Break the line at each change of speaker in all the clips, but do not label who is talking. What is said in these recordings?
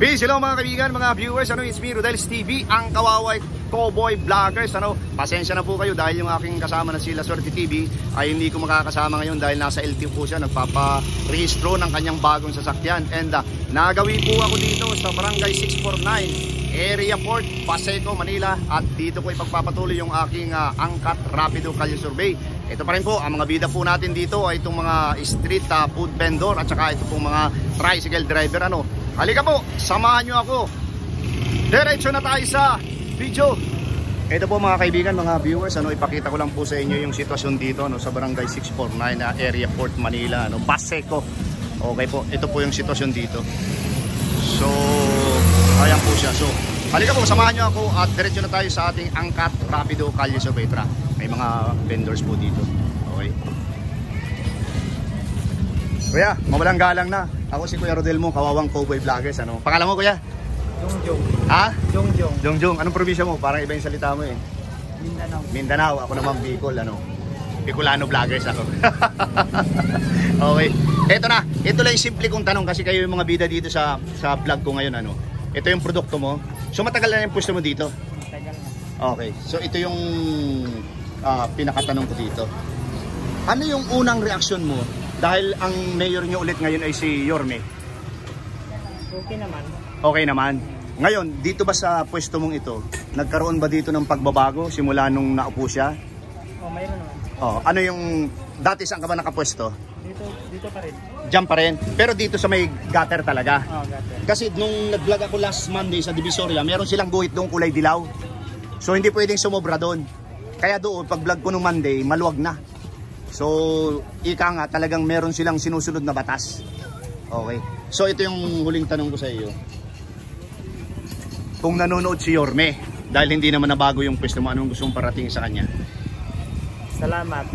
Peace, hello mga kaibigan, mga viewers. It's me, Rodel's TV, ang kawaway cowboy vloggers. Pasensya na po kayo dahil yung aking kasama na si La Suerte TV ay hindi ko makakasama ngayon dahil nasa LTO po siya, nagpapa-rehistro ng kanyang bagong sasakyan. And nagawi po ako dito sa Barangay 649, Area Port, Paseco, Manila. At dito ko ipagpapatuloy yung aking angkat rapido kalye survey. Ito pa rin po, ang mga bida po natin dito ay itong mga street food vendor at saka ito pong mga tricycle driver. Halika po, samahan nyo ako. Diretso na tayo sa video. Ito po mga kaibigan, mga viewers, ipakita ko lang po sa inyo yung sitwasyon dito sa Barangay 649 na Area Port, Manila, Paseco. Okay po, ito po yung sitwasyon dito. So, ayan po siya. So, halika po, samahan nyo ako at diretso na tayo sa ating angkat rapido kalye survey. May mga vendors po dito. Okay. Kuya, mawalang galang na. Ako si Kuya Rodel mo, kawawang cowboy vloggers. Pangalan mo, Kuya?
Jongjong.
Ha?
Jongjong.
Jongjong. Anong probinsya mo? Parang iba yung salita mo eh.
Mindanao.
Mindanao. Ako naman Bicol. Bicolano vloggers ako. Okay. Eto na. Ito lang yung simple kong tanong kasi kayo yung mga bida dito sa vlog ko ngayon. Ito yung produkto mo. So matagal na yung pwesto mo dito?
Matagal na.
Okay. So ito yung pinakatanong ko dito. Ano yung unang reaksyon mo? Dahil ang mayor nyo ulit ngayon ay si Yorme.
Okay naman.
Okay naman. Ngayon, dito ba sa pwesto mong ito, nagkaroon ba dito ng pagbabago simula nung naupo siya?
Mayroon naman.
Ano yung, dati saan ka ba nakapwesto?
Dito pa rin.
Diyan pa rin. Pero dito sa may gutter talaga.
Gutter.
Kasi nung nag-vlog ako last Monday sa Divisoria, meron silang guhit doon kulay dilaw. So hindi pwedeng sumobra doon. Kaya doon, pag vlog ko nung Monday, maluwag na. So, ika nga, talagang meron silang sinusunod na batas. Okay. So, ito yung huling tanong ko sa iyo. Kung nanonood si Yorme, dahil hindi naman nabago yung pwesto mo, anong gusto mong parating sa kanya?
Salamat.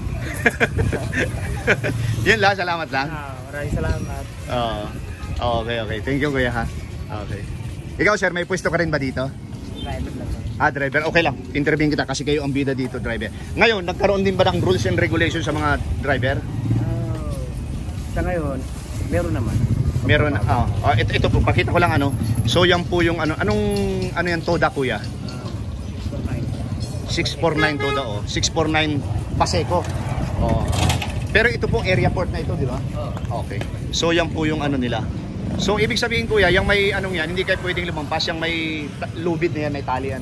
Yun lang, salamat lang.
Maraming salamat.
Okay. Thank you, Kuya, ha? Okay. Ikaw, sir, may pwesto ka rin ba dito?
Driver lang.
Driver. Okay lang. Intervene kita kasi kayo ang bida dito, driver. Ngayon, nagkaroon din ba ng rules and regulations sa mga driver?
Sa ngayon, meron naman.
Meron. Ito po, pakita ko lang So, yan po yung ano yan Toda, Kuya? 649 Toda, 649 Paseco. Pero ito pong area port na ito, di ba? Okay. So, yan po yung nila. So, ibig sabihin, Kuya, yung may yan, hindi kayo pwedeng lumampas, yung may lubid na yan, may tali,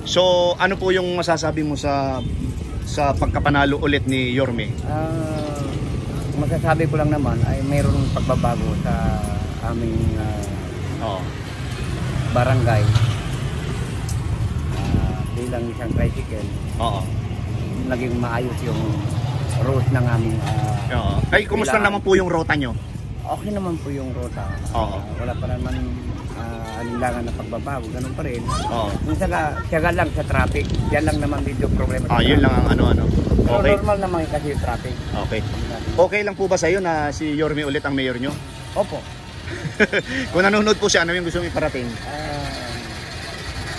So, ano po yung masasabi mo sa pagkapanalo ulit ni Yorme?
Masasabi ko lang naman ay mayroong pagbabago sa aming barangay. Bilang isang tricycle. Naging maayos yung route ng aming
Ay, kumusta naman po yung rota nyo?
Okay naman po yung rota. Wala pa naman alinlangan na pagbabago, ganun pa rin. Minsan tiyaga lang sa traffic. Yan lang naman medyo problema.
Yun lang ang
Pero
okay.
normal naman kasi yung traffic.
Okay. Okay lang po ba sa iyo na si Yorme ulit ang mayor nyo?
Opo.
Kung nanonood po siya, ano yung gusto mong iparating?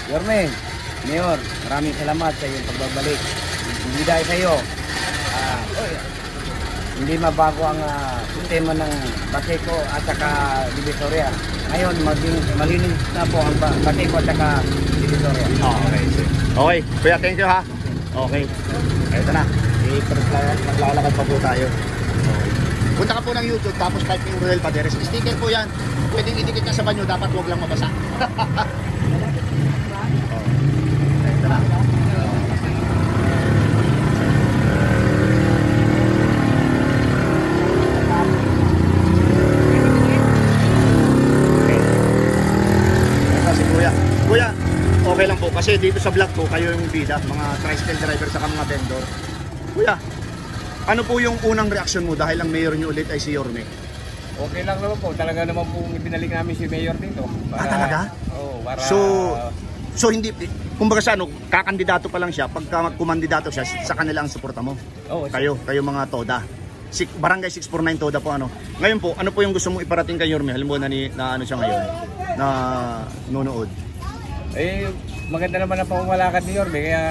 Yorme, Mayor, maraming salamat sa iyong pagbabalik. Hindi dahil sa iyo, hindi mabago ang sistema ng Paseco at saka Divisoria. Ngayon, malinis na po ang Paseco at saka Divisoria.
Okay. Kuya, thank you, ha? Okay. Ito na. Maglalakad pa po tayo. Punta ka po ng YouTube, tapos type yung Rodel Paderes. Sticker po yan. Pwedeng idikit na sa banyo, dapat huwag lang mabasa. Ito na. Kuya, okay lang po kasi dito sa vlog ko kayo yung bida, mga tricycle driver saka mga vendor. Kuya, ano po yung unang reaksyon mo dahil ang mayor nyo ulit ay si Yorme?
Okay lang naman po, talaga naman po binalik namin si Mayor dito.
Talaga?
Para...
So hindi, kumbaga sa kakandidato pa lang siya, pagka kumandidato siya, sa kanila ang suporta mo? Kayo mga Toda. Barangay 649 Toda po Ngayon po, ano po yung gusto mong iparating kay Yorme? Halimbawa na siya ngayon, na nunood.
Maganda naman ang pamamalakad ni Yorme, kaya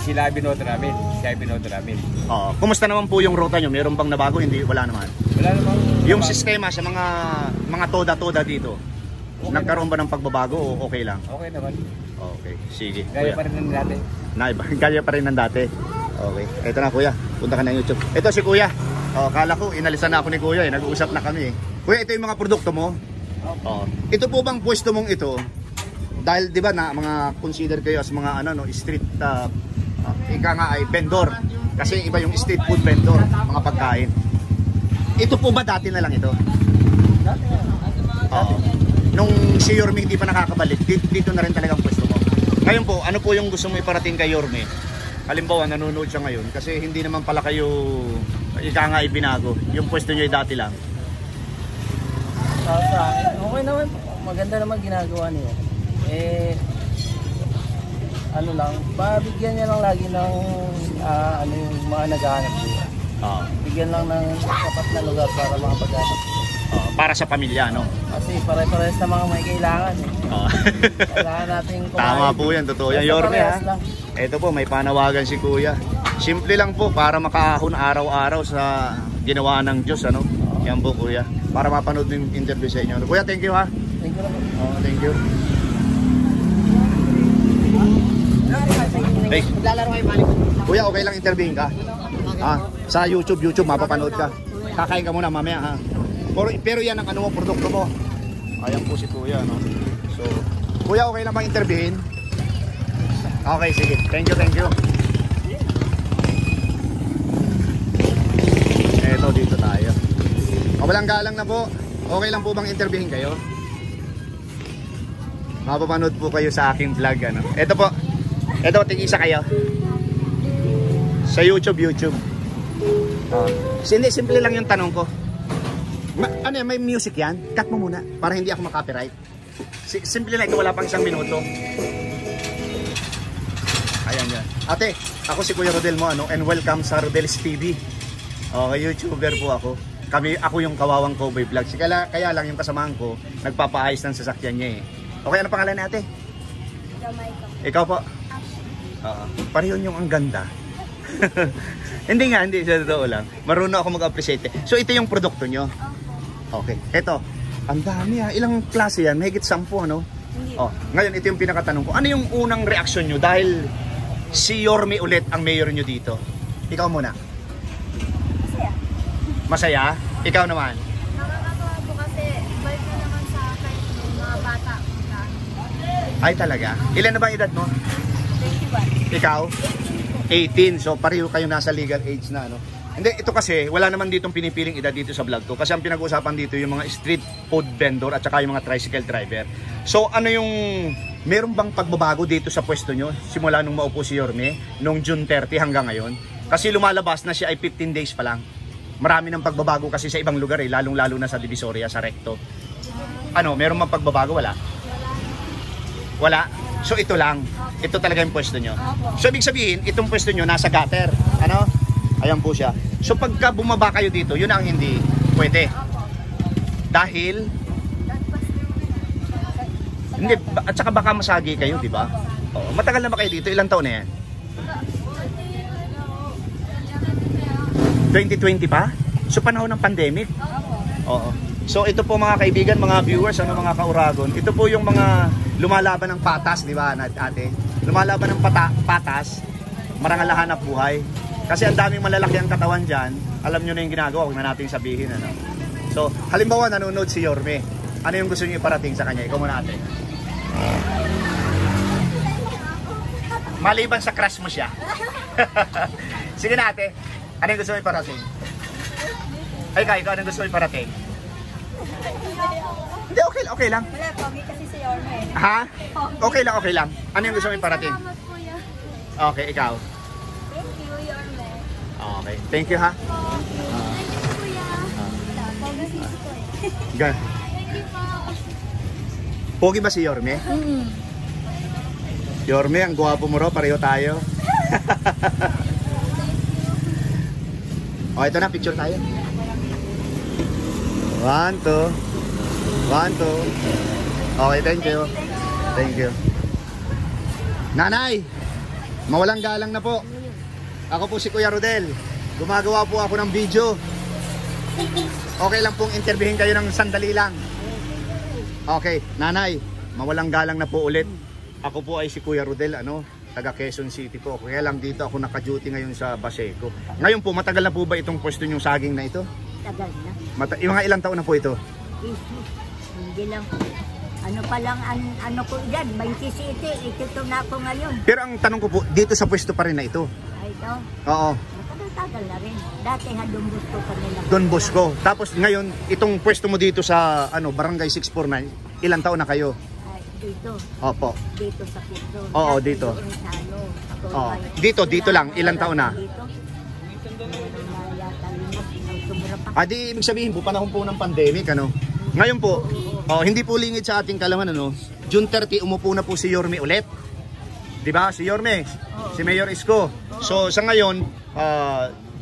Sila binoto namin. Siya binoto namin.
Oo. Kumusta naman po yung ruta nyo? Meron bang nabago? Hindi, wala naman.
Wala namang
Yung sistema sa mga toda-toda dito,
Okay
nagkaroon ba ng pagbabago o okay lang?
okay naman.
Okay, sige.
Gaya
Kuya.
pa rin ng dati.
Gaya pa rin ng dati. Okay. Ito na kuya, punta ka na YouTube. Ito si kuya. Oh, kala ko inalisan na ako ni kuya eh. Nag-uusap na kami eh. Kuya, ito yung mga produkto mo. Oh. Ito po bang pwesto mong ito? Dahil 'di ba na mga consider kayo as mga street ika nga ay vendor. Kasi iba yung street food vendor, mga pagkain. Ito po ba dati na lang ito?
Dati na.
Oo. Nung si Yorme hindi pa nakakabalik, dito na rin talagang pwesto mo. Ngayon po, ano po yung gusto mo iparating kay Yorme? Halimbawa, nanonood siya ngayon kasi hindi naman pala kayo ika nga ibinago. Yung pwesto niyo ay dati lang.
Sa akin, okay naman po. Maganda naman ginagawa niya. Ano lang, pabigyan niya lang lagi ng yung mga naghahanap buhay. Bigyan lang ng sapat na lugar para makapaghanap.
Para sa pamilya, no?
Kasi pare-parehas na mga may kailangan eh. Kailangan natin kumain.
Tama po yan, totoo yan, Yorme ha.
Lang.
Ito po, may panawagan si Kuya. Simple lang po, para makaahon araw-araw sa ginawa ng Diyos, ano? Yan po, Kuya. Para mapanood yung interview sa inyo. Kuya, thank you ha.
Thank you lang.
Thank you. Hey.
Maglalaro kayo balik.
Kuya, okay lang interviewin ka? Sa YouTube, mapapanood ka. Kakain ka muna mamaya ha. Pero yan ang mo, produkto mo. Ayan po si Kuya, no? So, Kuya, okay lang bang interviewin? Okay, sige. Thank you. Eto, dito tayo. Walang galang na po. Okay lang po bang interviewin kayo? Mapapanood po kayo sa aking vlog, ano? Eto po. Eto, tig-isa kayo. Sa YouTube. Hindi, simple lang yung tanong ko. May music yan? Cut mo muna para hindi ako makopyright. Simple lang ito, wala pang 1 minuto. Ayan yan. Ate, ako si Kuya Rodel mo, and welcome sa Rodel's TV. Okay, YouTuber po ako. Ako yung Kawawang Cowboy Vlog. Kaya lang yung kasamahan ko, nagpapaayos ng sasakyan niya eh. Okay, ano pangalan natin? Ikaw po? Pareho yung ang ganda. Hindi sa totoo lang. Marunong ako mag-appreciate. So ito yung produkto nyo? Okay. Ito, ang dami ilang klase yan? Mahigit 10, ano? Ngayon, ito yung pinakatanong ko. Ano yung unang reaksyon nyo dahil si Yorme ulit ang mayor nyo dito? Ikaw muna. Masaya? Ikaw naman?
Nakakatawa po kasi balik na naman sa kahit mga bata.
Ay talaga? Ilan na ba edad mo?
21.
Ikaw? 18. So pareho kayo nasa legal age na, no? Hindi, ito kasi wala naman ditong pinipiling edad dito sa vlog ko. Kasi ang pinag-uusapan dito yung mga street food vendor at saka yung mga tricycle driver. So ano yung meron bang pagbabago dito sa pwesto nyo simula nung maupo si Yorme nung June 30 hanggang ngayon? Kasi lumalabas na siya ay 15 days pa lang. Marami ng pagbabago kasi sa ibang lugar lalong-lalo na sa Divisoria, sa Recto. Meron bang pagbabago? Wala? So ito lang. Ito talaga yung pwesto nyo. So ibig sabihin, itong pwesto nyo nasa gutter. Ayan po siya. So pagka bumaba kayo dito, yun ang hindi pwede. Dahil hindi, at saka baka masagi kayo, di ba? Matagal na ba kayo dito? Ilang taon na yan? 2020 pa? So panahon ng pandemic? Oo. So ito po mga kaibigan, mga viewers, mga kauragon, ito po yung mga lumalaban ng patas, di ba ate? Lumalaban ng patas, marangal na hanap buhay. Kasi ang daming malalaki ang katawan dyan, alam nyo na yung ginagawa, huwag na natin sabihin. So halimbawa nanonood si Yorme, ano yung gusto nyo iparating sa kanya? Ikaw muna ate. Maliban sa crush mo siya. Sige na ate. Ano yung gusto mo iparating? Ikaw, anong gusto mo iparating? Hindi, okay lang.
Wala, pogi kasi si Yorme.
Ha? Okay lang. Ano yung gusto mo iparating?
Salamat po yan.
Okay, ikaw.
Thank you, Yorme.
Okay, thank you ha.
Thank you, kuya. Pogi si ko eh. Thank you po.
Pogi ba si Yorme? Yorme, ang gwapo mo raw, pareho tayo. Ito na, picture tayo. 1, 2. 1, 2. Okay, thank you. Nanay! Mawalang galang na po. Ako po si Kuya Rodel. Gumagawa po ako ng video. Okay lang pong interviewin kayo ng sandali lang. Okay, nanay, mawalang galang na po ulit. Ako po ay si Kuya Rodel, taga Quezon City po. Kaya lang dito ako naka-duty ngayon sa Baseco. Ngayon po, matagal na po ba itong pwesto yung saging na ito?
Tagal na.
Yung mga ilang taon na po ito?
Hindi lang. Ano pa lang, ano ko dyan, 27, ito na ako ngayon.
Pero ang tanong ko po, dito sa pwesto pa rin na ito?
Ay, ito.
Oo.
Matagal na rin. Dati Don Bosco kami lang.
Don Bosco. Tapos ngayon, itong pwesto mo dito sa Barangay 649, ilang taon na kayo?
Ay, dito.
Opo.
Dito sa Quito.
Oo,
Dati
dito.
doon sa
Oo. Dito lang, ilang taon na?
Dito. Sobra pa.
Di ibig sabihin po, panahon po ng pandemic, Ngayon po, hindi po lingid sa ating kalaman, June 30, umupo na po si Yorme ulit. Diba? Si Yorme, si Mayor Isko. So, sa ngayon,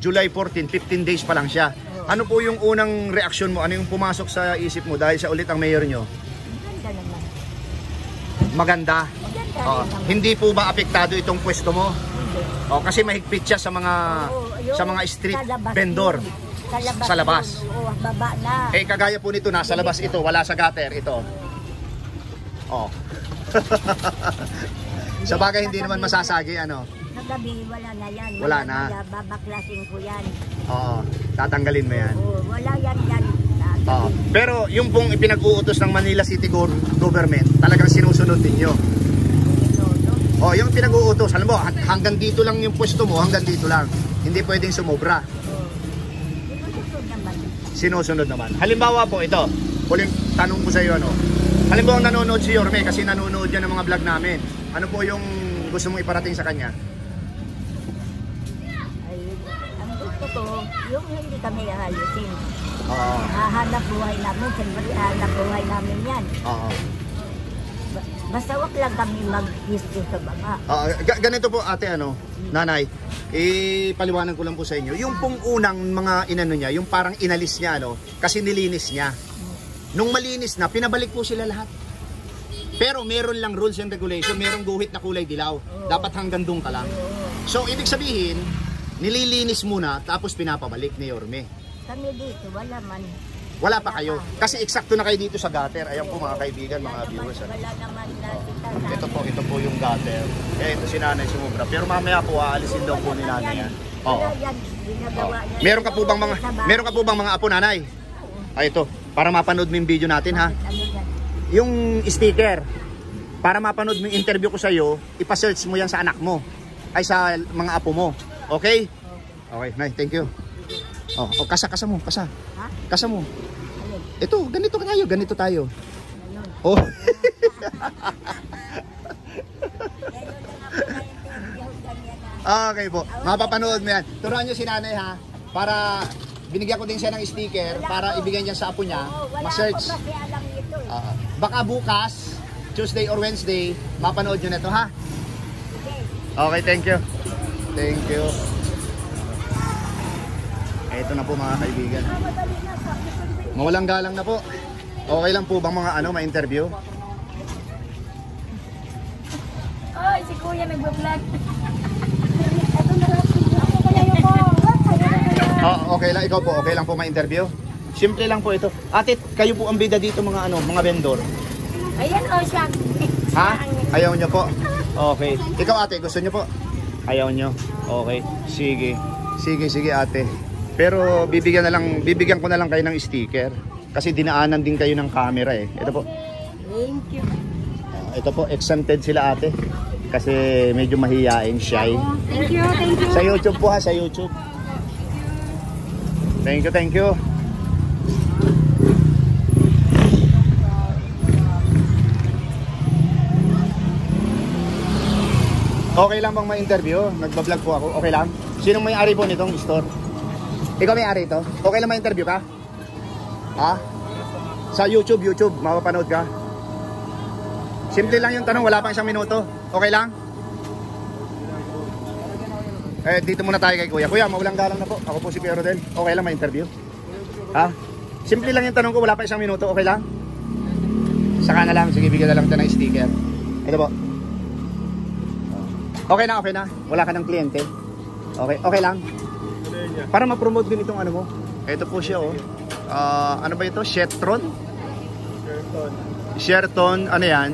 July 14, 15 days pa lang siya. Ano po yung unang reaksyon mo? Ano yung pumasok sa isip mo dahil siya ulit ang mayor nyo?
Maganda naman.
Maganda.
Maganda rin naman.
Hindi po ba apektado itong pwesto mo?
Hindi.
Kasi mahigpit siya sa mga street
sa labas
vendor.
yun. Sa
Sa labas.
Oo, baba na.
Kagaya po nito, nasa labas ito, wala sa gutter, ito. Sa bagay, hindi naman masasagi,
Sa gabi, wala na yan.
Wala na.
Babaklasin ko yan.
Oo, tatanggalin mo yan.
Oo, wala yan yan.
Pero yung pong ipinag-uutos ng Manila City Government, talagang sinusunod ninyo. Yung pinag-uutos, alam mo, hanggang dito lang yung pwesto mo, hanggang dito lang. Hindi pwedeng sumobra. Sinusunod naman. Halimbawa po ito, huling tanong ko sa iyo, halimbawa nanonood si Yorme kasi nanonood yan ng mga vlog namin. Ano po yung gusto mong iparating sa kanya?
Ay, ang gusto ko, yung hindi kami hahalusin.
Oo.
Hahanap buhay namin, siyempre hahanap buhay namin yan.
Oo.
Basta wag lang kami mag-histo sa baba.
Ganito po ate, nanay, paliwanag ko lang po sa inyo. Yung pong unang mga inano niya, yung parang inalis niya, kasi nilinis niya. Nung malinis na, pinabalik po sila lahat. Pero meron lang rules and regulation, merong guhit na kulay dilaw. Dapat hanggang doon ka lang. So, ibig sabihin, nililinis muna, tapos pinapabalik ni Yorme.
Kami dito, wala man.
Wala pa kayo. Kasi eksakto na kayo dito sa gutter. Ayan po mga kaibigan, mga viewers.
Wala naman na
Ito po yung gutter. Ito si nanay sumubra. Pero mamaya po, aalisin daw po ni nanay yan. Oo. Meron ka po bang mga apo, nanay? Ito. Para mapanood mo yung video natin, ha? Yung sticker, para mapanood mo yung interview ko sa iyo, ipa-search mo yan sa anak mo. Ay sa mga apo mo. Okay? Okay, nay, thank you. Kasa mo.
Ha?
Kasa mo.
Alin?
Ito, ganito tayo. Oh. Okay po. Mapapanood mo yan. Turuan nyo si nanay, ha? Para binigyan ko din siya ng sticker para ibigay niya sa apo niya. Ma-search. Baka bukas, Tuesday or Wednesday, mapanood nyo na ito, ha? Okay, thank you. Thank you. Ito na po mga kaibigan. Mawalang galang na po. Okay lang po bang mga ma-interview?
Oy, si Kuya nag-vlog.
Okay lang, ikaw po. Okay lang po ma-interview? Simple lang po ito. Ate, kayo po ang bida dito mga mga vendor.
Ayan siya.
Ha? Ayaw nyo po? Okay. Ikaw ate, gusto nyo po? Ayaw nyo? Okay. Sige ate. Pero bibigyan ko na lang kayo ng sticker. Kasi dinaanan din kayo ng camera eh. Ito po.
Thank you.
Ito po, exempted sila ate. Kasi medyo mahiyain, shy.
Thank you.
Sa YouTube po ha, sa YouTube. Thank you. Okay lang bang ma-interview? Nagbablog po ako. Okay lang? Sinong may-ari po nitong store? Ikaw may-ari ito? Okay lang ma-interview ka? Ha? Sa YouTube, mapapanood ka? Simple lang yung tanong, wala pang 1 minuto. Okay lang? Dito muna tayo kay Kuya. Kuya, mawalang galang na po. Ako po si Kuya Rodel. Okay lang ma-interview? Ha? Simple lang yung tanong ko, wala pa 1 minuto. Okay lang? Saka na lang, sige, bigyan na lang ito ng sticker. Ito po. Okay na. Wala ka ng kliyente. Okay lang. Para ma-promote din itong ano mo. Ito po siya, oh. Ano ba ito? Shetron? Sherton, ano yan?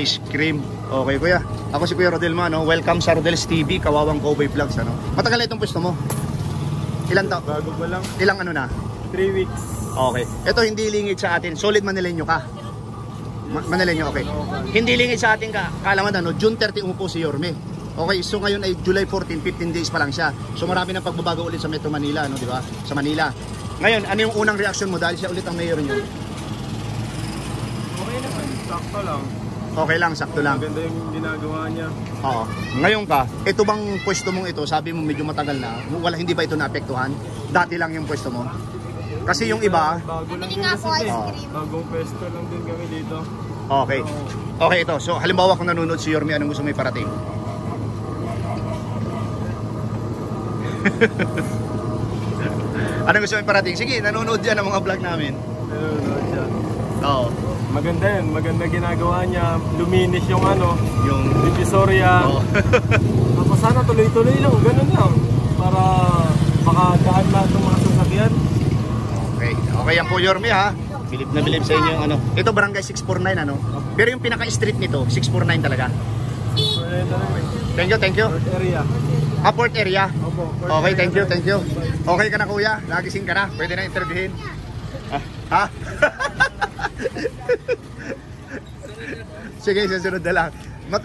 Ice cream. Okay, kuya. Ako si Kuya Rodel Mano. Welcome sa Rodel's TV, Kawawang Cowboy Vlogs, ano. Matagal na itong pwesto mo? Ilang taon?
Bago pa lang.
Ilang ano na?
3 weeks.
Okay. Ito hindi lingid sa atin. Solid Manileño ka. Manileño, okay. Hindi lingid sa atin ka. Kalaman ano, June 30 umupo si Yorme. Okay, so ngayon ay July 14, 15 days pa lang siya. So marami ng pagbabago ulit sa Metro Manila, no, di ba? Sa Manila. Ngayon, ano yung unang reaction mo dahil siya ulit ang mayor niyo?
Okay naman. Sakto lang.
Okay lang, sakto lang.
Maganda yung ginagawa niya.
Oo. Ngayon ka, ito bang pwesto mong ito, sabi mo medyo matagal na, hindi ba ito naapektuhan? Dati lang yung pwesto mo? Kasi yung iba,
Bago lang din kasi bagong pwesto lang din kami dito.
okay. Okay ito. So halimbawa kung nanonood si Yorme, anong gusto mo iparating? Anong gusto mo iparating? Sige, nanonood yan ang mga vlog namin.
Nanonood siya.
Oo.
Maganda yun. Maganda ginagawa niya. Luminis yung ano,
Yung
Divisoria.
Oo.
Tapos sana tuloy-tuloy lang. Ganun lang. Para makadaan lahat ng mga sasakyan.
Okay. Okay yan po Yorme ha. Bilib na bilib sa inyo yung ano. Ito barangay 649 ano. Pero yung pinaka-street nito, 649 talaga. Thank you.
Port area.
Port area.
Opo.
Okay, thank you. Okay ka na kuya, nagising ka na, pwede na interviewin. Ha? Sige, susunod na lang.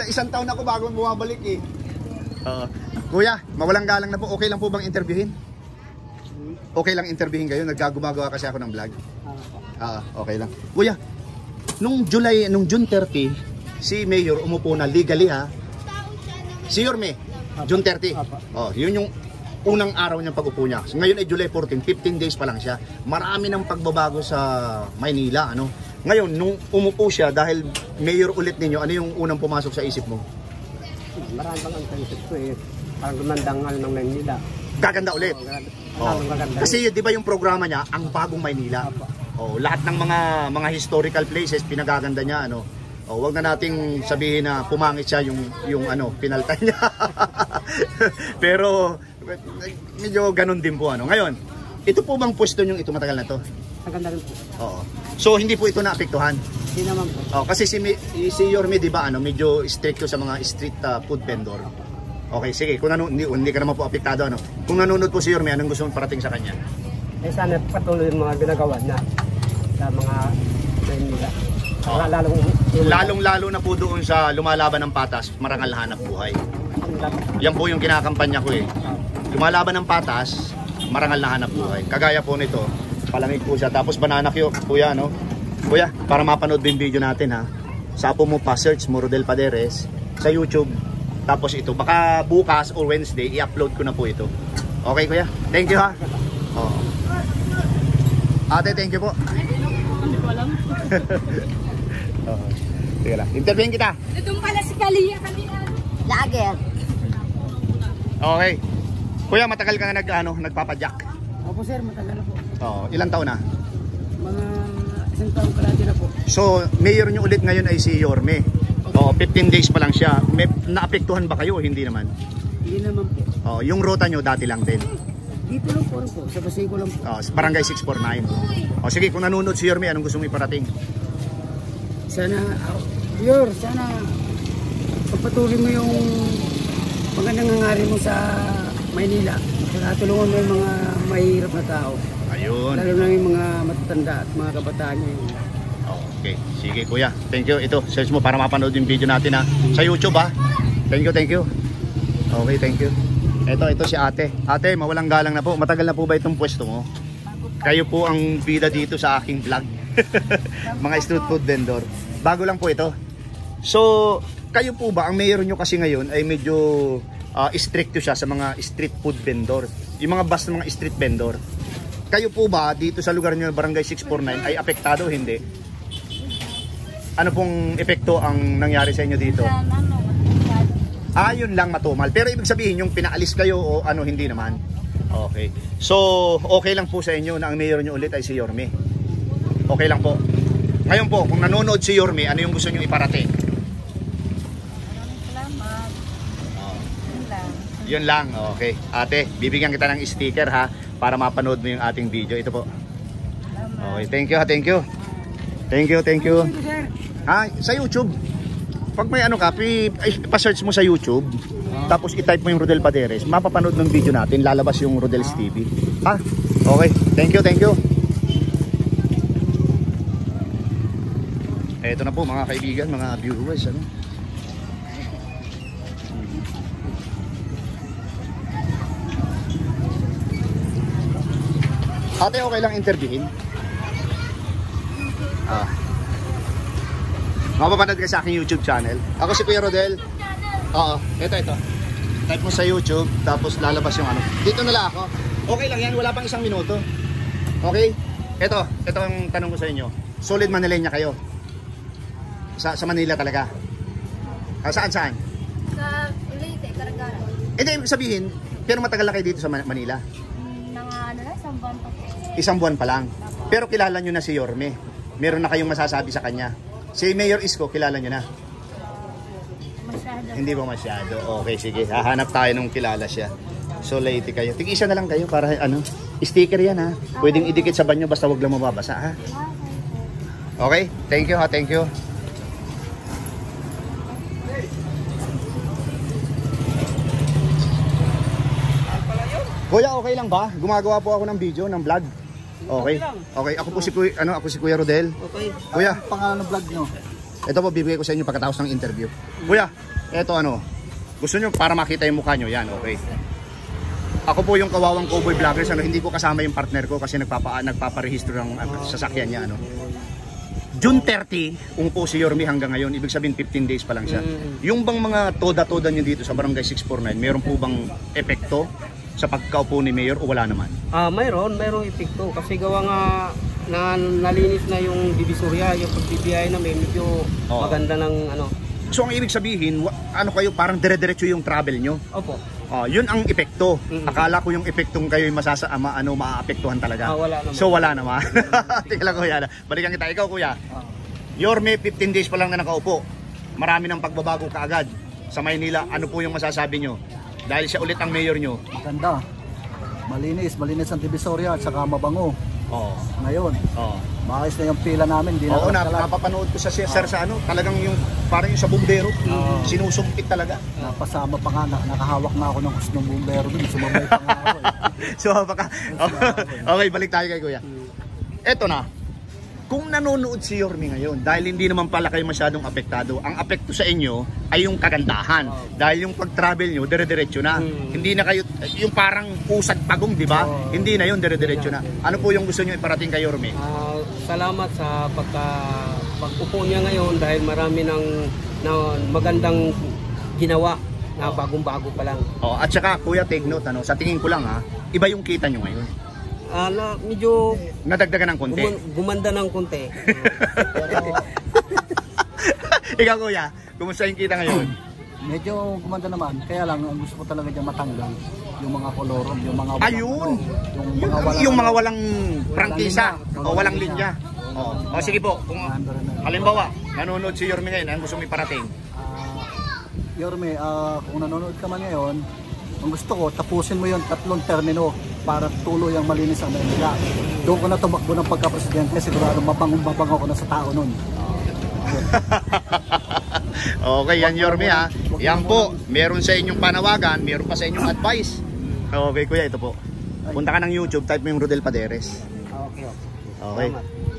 Isang taon ako bago bumabalik eh. Kuya, mawalang galang na po, okay lang po bang interviewin? Okay lang interviewin kayo, nagkagumagawa kasi ako ng vlog. Okay lang. Kuya, nung June 30, si Mayor umupo na legally ha. Si Yorme, June 30. Yun yung unang araw niyang pag-upo niya. So, ngayon ay July 14, 15 days pa lang siya. Marami ng pagbabago sa Maynila, ano. Ngayon, nung umupo siya dahil mayor ulit ninyo, ano yung unang pumasok sa isip mo?
Marami bang ang kaisip ko eh. Parang gumandangal ng Maynila.
Gaganda ulit.
Maganda.
Kasi 'di ba yung programa niya, ang bagong Maynila. Lahat ng mga historical places pinagaganda niya, ano. Wag na nating sabihin na pumangit siya yung ano, pinaltan niya. Pero medyo ganun din po ano. Ngayon, ito po bang pwesto niyo ito matagal na to?
Maganda rin po.
So hindi po ito naapektuhan.
Hindi naman po.
Kasi si Yorme, 'di ba, ano, medyo stricto sa mga street food vendor. Okay, sige. Kung hindi ka naman po apektado, ano. Kung nanonood po si Yorme, anong gusto mong parating sa kanya?
Sana patuloy yung mga ginagawa na sa mga Maynila.
Lalong-lalo na po doon sa lumalaban ng patas, marangal hanap buhay. Yan po yung kinakampanya ko eh. Lumalaban ng patas, marangal na hanap buhay. Kagaya po nito, palangig po siya. Tapos banana cue, kuya, no? Kuya, para mapanood din video natin ha. Sapo mo pa, search mo Rodel Paderes sa YouTube. Tapos ito, baka bukas or Wednesday, i-upload ko na po ito. Okay kuya? Thank you ha. Ate, thank you po.
Hindi ko alam.
Sige lang. Interviewin kita.
Doon pala si Kalia kanina.
Lager.
Okay. Kuya, matagal ka na nagpapadyak.
Opo sir, matagal na po.
Ilang taon na?
Mga isang taon kalahati na po.
So, mayor nyo ulit ngayon ay si Yorme. 15 days pa lang siya. Naapektuhan ba kayo o hindi naman?
Hindi naman po.
Yung rota nyo dati lang din.
Dito lang po, sa Basico lang po.
Barangay 649. Sige, kung nanonood si Yorme, anong gusto mo iparating?
Sana pagpatuloy mo yung magandang nangyari mo sa Maynila. Tulungan mo yung mga mahirap na tao.
Ayun.
Lalo na yung mga matatanda at mga kabataan niya.
Okay, sige kuya. Thank you. Ito, search mo para mapanood yung video natin ha. Sa YouTube ha. Thank you. Okay, thank you. Ito si ate. Ate, mawalang galang na po. Matagal na po ba itong pwesto mo? Kayo po ang bida dito sa aking vlog. Mga street food vendor. Bago lang po ito. So, kayo po ba, ang mayor nyo kasi ngayon ay medyo stricto siya sa mga street food vendor. Yung mga bus ng mga street vendor. Kayo po ba dito sa lugar nyo, Barangay 649, ay apektado o hindi? Ano pong epekto ang nangyari sa inyo dito? Yun lang matumal. Pero ibig sabihin yung pinaalis kayo o ano, hindi naman. Okay. So, okay lang po sa inyo na ang mayor nyo ulit ay si Yorme. Okay lang po. Ngayon po, kung nanonood si Yorme, ano yung gusto nyo iparating?
Salamat.
Yun lang, okay. Ate, bibigyan kita ng sticker ha, para mapanood mo yung ating video. Ito po. Okay, thank you ha, thank you. Thank you, thank you. Ha, sa YouTube. Pag may ano ka, pa-search mo sa YouTube, tapos i-type mo yung Rodel Paderes, mapapanood ng video natin, lalabas yung Rodel's TV. Ha? Okay, thank you, thank you. Eto na po mga kaibigan, mga viewers, ano? Ate, okay lang interviewin? Mapapanood ka sa aking YouTube channel. Ako si Kuya Rodel. Oo, ito. Type mo sa YouTube, tapos lalabas yung ano. Dito na lang ako. Okay lang yan, wala pang 1 minuto. Okay? Ito ang tanong ko sa inyo. Solid Manileña kayo? Sa Manila talaga? Saan?
Sa Leyte, Caragara.
Hindi, sabihin, pero matagal na kayo dito sa Manila?
Isang buwan pa po.
1 buwan pa lang. Pero kilala nyo na si Yorme. Meron na kayong masasabi sa kanya. Si Mayor Isko, kilala nyo na?
Masyado.
Hindi ba masyado? Okay, sige. Hahanap tayo nung kilala siya. So, Leyte kayo. Tig-isa na lang kayo para ano. Sticker yan ha. Pwedeng idikit sa banyo basta wag lang mababasa ha. Okay? Thank you ha. Thank you. Kuya, okay lang ba? Gumagawa po ako ng video, ng vlog. Okay. Okay, ako po si Kuya Rodel.
Okay.
Kuya,
Pangalan ng vlog nyo?
ito po bibigay ko sa inyo pagkatapos ng interview. Kuya, eto ano. Gusto nyo para makita yung mukha nyo, yan, okay. Ako po yung kawawang cowboy vloggers, hindi ko kasama yung partner ko kasi nagpaparehistro ng sasakyan niya, ano. June 30, umupo si Yorme hanggang ngayon, ibig sabihin 15 days pa lang siya. Yung bang mga toda-toda nyo dito sa Barangay 649, meron po bang epekto sa pagkaupo ni Mayor o wala naman?
Mayroong epekto kasi gawa nga na nalinis na yung Divisoria, yung pagbibiyahe na medyo maganda ng ano.
So ang ibig sabihin, ano kayo, parang dire-diretso yung travel nyo?
Opo.
Yun ang epekto. Akala ko yung epektong kayo yung maaapektuhan talaga.
Wala naman.
So wala naman. Tika lang kuya. Balikan kita. Ikaw kuya. Yorme, 15 days pa lang na nakaupo. Marami ng pagbabago kaagad. Sa Maynila, ano po yung masasabi nyo? Dahil siya ulit ang mayor nyo.
Maganda. Malinis ang Divisoria at saka mabango.
Oo.
Ngayon,
Oo.
maayos na yung pila namin. Di
Oo,
na
napapanood ko sa sir sa ano, talagang yung parang yung sa bumbero, sinusumpit talaga.
napasama pa nga, nakahawak na ako ng husnong bumbero dun. Sumabay pa nga ako eh.
So baka okay, balik tayo kay kuya. Eto na. Kung nanonood si Yorme ngayon, dahil hindi naman pala kayo masyadong apektado, ang apekto sa inyo ay yung kagandahan. Dahil yung pag-travel nyo, dire-diretso na. Hindi na kayo, yung parang usad pagong, di ba? Hindi na yun, dire-diretso na. Ano po yung gusto nyo iparating kay Yorme?
Salamat sa pag-upo niya ngayon dahil marami ng magandang ginawa na bagong-bago pa lang.
At saka, kuya, take note, sa tingin ko lang iba yung kita nyo ngayon.
Medyo
nadagdagan ng konti.
Gumanda ng konti.
Ikaw kuya, kumusta yung kita ngayon?
Medyo gumanda naman. Kaya lang, ang gusto ko talaga dyan matanggal yung mga kolorom, yung mga walang,
Ayun!
yung
Yung mga walang prangkisa o walang linya. O sige po, kung halimbawa, nanonood si Yorme ngayon, ano gusto mo iparating?
Yorme, kung nanonood ka man ngayon, ang gusto ko, tapusin mo yung 3 termino para tuloy ang malinis ang Manila. Doon ko na tumakbo ng pagka-presidente, sigurado mabangong-mabango ko na sa tao nun.
Okay, yan Yorme Yan po, meron sa inyong panawagan, meron pa sa inyong advice. Okay kuya, ito po. Punta ka ng YouTube, type mo yung Rodel Paderes. Okay.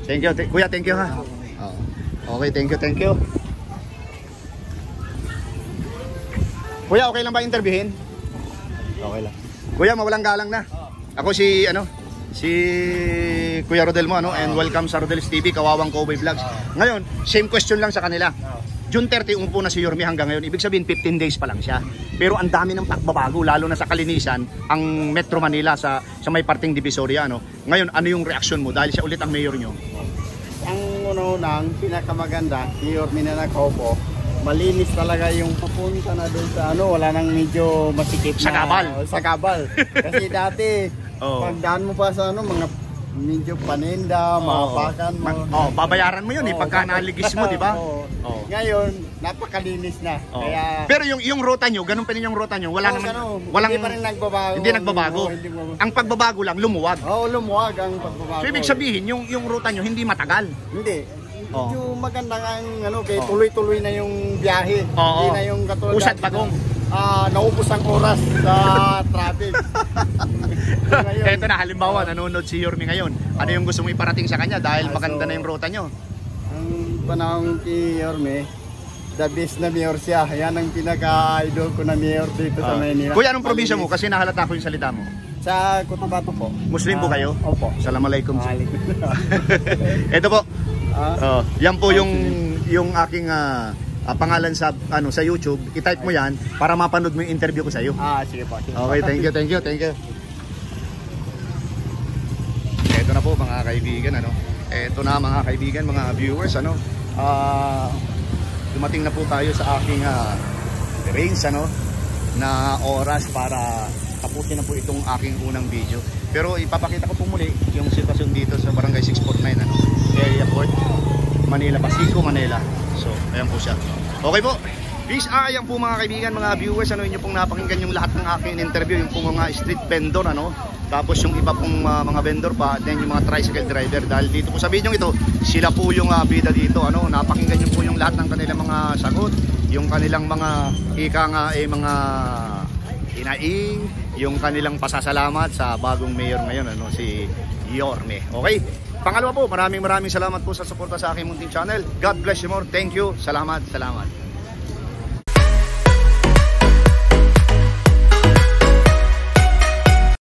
Thank you, kuya, thank you ha. Okay, thank you. Kuya, okay lang ba interviewin? Okay lang. Kuya, mawalang galang na. Ako si Kuya Rodel mo and welcome sa Rodel's TV, Kawawang Cowboy Vlogs. Ngayon, same question lang sa kanila. June 30 umupo na si Yorme hanggang ngayon. Ibig sabihin 15 days pa lang siya. Pero ang dami ng pagbabago lalo na sa kalinisan ang Metro Manila sa may parting Divisoria Ngayon, ano yung reaksyon mo dahil siya ulit ang mayor nyo?
Ang unang pinakamaganda, si Yorme na nakaupo. Malinis talaga yung papunta na doon sa wala nang medyo masikip na
Sagabal.
Sagabal. Kasi dati pagdaan mo pa sa mga medyo paninda, mapakan mo.
Babayaran mo yun pagka naligis mo, di ba?
Ngayon, napakalinis na. Kaya
pero yung ruta nyo, ganun pa rin yung ruta nyo, walang
hindi pa rin nagbabago.
Hindi nagbabago. Ang pagbabago lang lumuwag.
Lumuwag ang pagbabago.
So ibig sabihin yung ruta nyo hindi matagal.
Hindi. Medyo maganda ang kaya tuloy-tuloy na yung biyahe. Hindi na yung katulad
usad bagong.
Naubos ang oras sa traffic.
Ito na, halimbawa, nanonood si Yorme ngayon. Ano yung gusto mo iparating sa kanya dahil maganda na yung ruta nyo?
Ang panahon kay Yorme, the best na mayor siya. Yan ang pinaka-idol ko na mayor dito sa Maynila.
Kuya, anong probinsya mo? Kasi nahalata ko yung salita mo.
Sa Cotabato po.
Muslim po kayo?
Opo.
Assalamualaikum. Ito po. Yan po yung aking pangalan sa sa YouTube. I-type mo yan para mapanood mo yung interview ko sa iyo.
Sige po.
Okay, thank you. Ito na po mga kaibigan, Ito na mga kaibigan, mga viewers, dumating na po tayo sa aking range, na oras para tapusin na po itong aking unang video. Pero ipapakita ko po muli yung sitwasyon dito sa Barangay 649, Area Port, Manila, Pasico, Manila. So, ayan po siya. Okay po. Peace. Ayan po mga kaibigan, mga viewers, inyo pong napakinggan yung lahat ng aking interview, yung pong mga street vendor, tapos yung iba pong mga vendor pa, then yung mga tricycle driver. Dahil dito po sa video ito, sila po yung bida dito, napakinggan nyo po yung lahat ng kanilang mga sagot, yung kanilang mga mga inaing, yung kanilang pasasalamat sa bagong mayor ngayon, si Yorme. Okay? Pangalawa po, maraming salamat po sa suporta sa aking munting channel. God bless you more. Thank you. Salamat.